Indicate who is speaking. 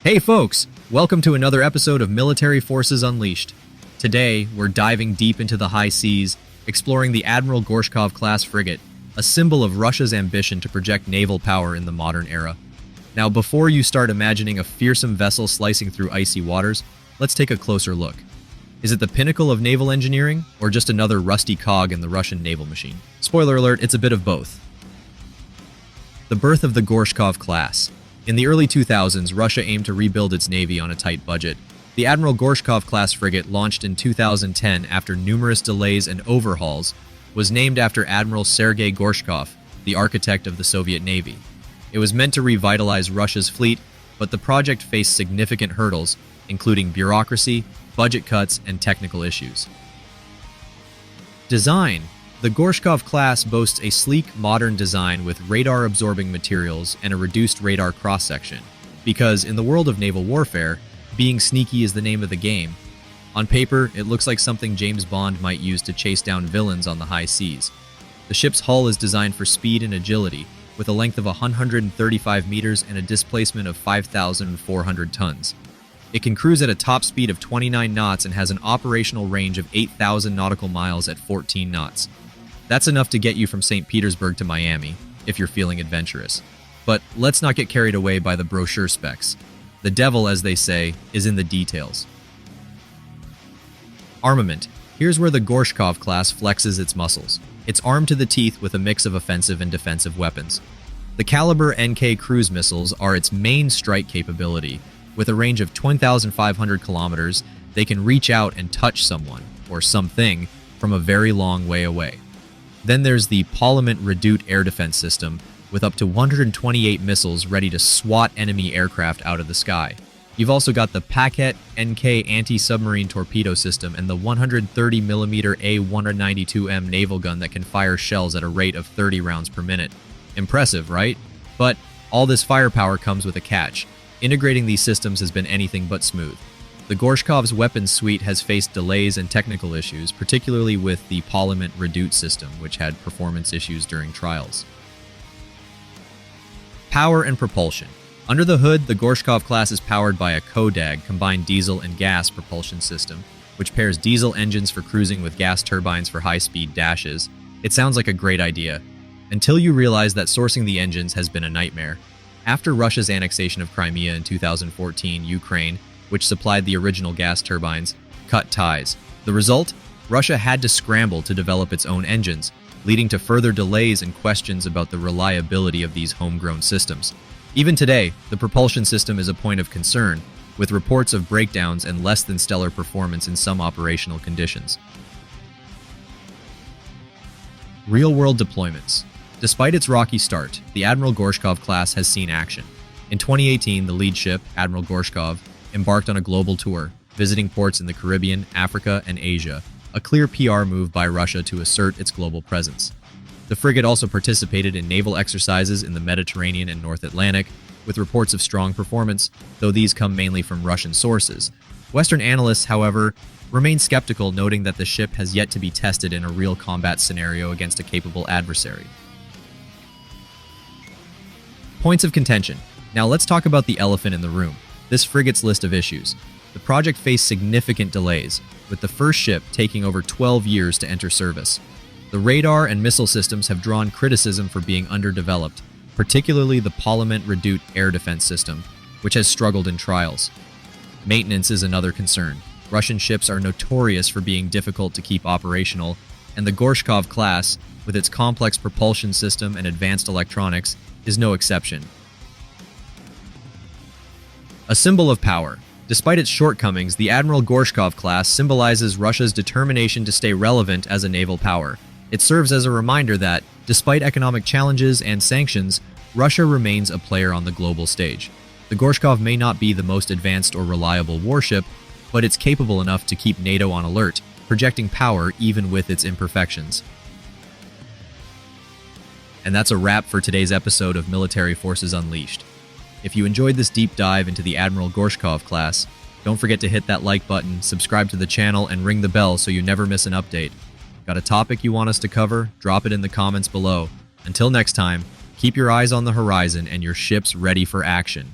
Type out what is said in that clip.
Speaker 1: Hey folks, welcome to another episode of Military Forces Unleashed. Today, we're diving deep into the high seas, exploring the Admiral Gorshkov Class frigate, a symbol of Russia's ambition to project naval power in the modern era. Now, before you start imagining a fearsome vessel slicing through icy waters, let's take a closer look. Is it the pinnacle of naval engineering, or just another rusty cog in the Russian naval machine? Spoiler alert, it's a bit of both. The birth of the Gorshkov Class. In the early 2000s, Russia aimed to rebuild its navy on a tight budget. The Admiral Gorshkov Class frigate, launched in 2010 after numerous delays and overhauls, was named after Admiral Sergei Gorshkov, the architect of the Soviet Navy. It was meant to revitalize Russia's fleet, but the project faced significant hurdles, including bureaucracy, budget cuts, and technical issues. Design. The Gorshkov class boasts a sleek, modern design with radar-absorbing materials and a reduced radar cross-section, because in the world of naval warfare, being sneaky is the name of the game. On paper, it looks like something James Bond might use to chase down villains on the high seas. The ship's hull is designed for speed and agility, with a length of 135 meters and a displacement of 5,400 tons. It can cruise at a top speed of 29 knots and has an operational range of 8,000 nautical miles at 14 knots. That's enough to get you from St. Petersburg to Miami, if you're feeling adventurous. But let's not get carried away by the brochure specs. The devil, as they say, is in the details. Armament. Here's where the Gorshkov class flexes its muscles. It's armed to the teeth with a mix of offensive and defensive weapons. The Caliber NK cruise missiles are its main strike capability. With a range of 20,500 kilometers, they can reach out and touch someone, or something, from a very long way away. Then there's the Armament Redoute air defense system, with up to 128 missiles ready to swat enemy aircraft out of the sky. You've also got the Paket NK anti-submarine torpedo system and the 130mm A192M naval gun that can fire shells at a rate of 30 rounds per minute. Impressive, right? But all this firepower comes with a catch. Integrating these systems has been anything but smooth. The Gorshkov's weapons suite has faced delays and technical issues, particularly with the Armament Redoute system, which had performance issues during trials. Power and propulsion. Under the hood, the Gorshkov class is powered by a CODAG, combined diesel and gas propulsion system, which pairs diesel engines for cruising with gas turbines for high-speed dashes. It sounds like a great idea, until you realize that sourcing the engines has been a nightmare. After Russia's annexation of Crimea in 2014, Ukraine, which supplied the original gas turbines, cut ties. The result? Russia had to scramble to develop its own engines, leading to further delays and questions about the reliability of these homegrown systems. Even today, the propulsion system is a point of concern, with reports of breakdowns and less than stellar performance in some operational conditions. Real-world deployments. Despite its rocky start, the Admiral Gorshkov class has seen action. In 2018, the lead ship, Admiral Gorshkov, embarked on a global tour, visiting ports in the Caribbean, Africa, and Asia, a clear PR move by Russia to assert its global presence. The frigate also participated in naval exercises in the Mediterranean and North Atlantic, with reports of strong performance, though these come mainly from Russian sources. Western analysts, however, remain skeptical, noting that the ship has yet to be tested in a real combat scenario against a capable adversary. Points of contention. Now let's talk about the elephant in the room. This frigate's list of issues. The project faced significant delays, with the first ship taking over 12 years to enter service. The radar and missile systems have drawn criticism for being underdeveloped, particularly the Armament Redoute air defense system, which has struggled in trials. Maintenance is another concern. Russian ships are notorious for being difficult to keep operational, and the Gorshkov class, with its complex propulsion system and advanced electronics, is no exception. A symbol of power. Despite its shortcomings, the Admiral Gorshkov class symbolizes Russia's determination to stay relevant as a naval power. It serves as a reminder that, despite economic challenges and sanctions, Russia remains a player on the global stage. The Gorshkov may not be the most advanced or reliable warship, but it's capable enough to keep NATO on alert, projecting power even with its imperfections. And that's a wrap for today's episode of Military Forces Unleashed. If you enjoyed this deep dive into the Admiral Gorshkov class, don't forget to hit that like button, subscribe to the channel, and ring the bell so you never miss an update. Got a topic you want us to cover? Drop it in the comments below. Until next time, keep your eyes on the horizon and your ships ready for action.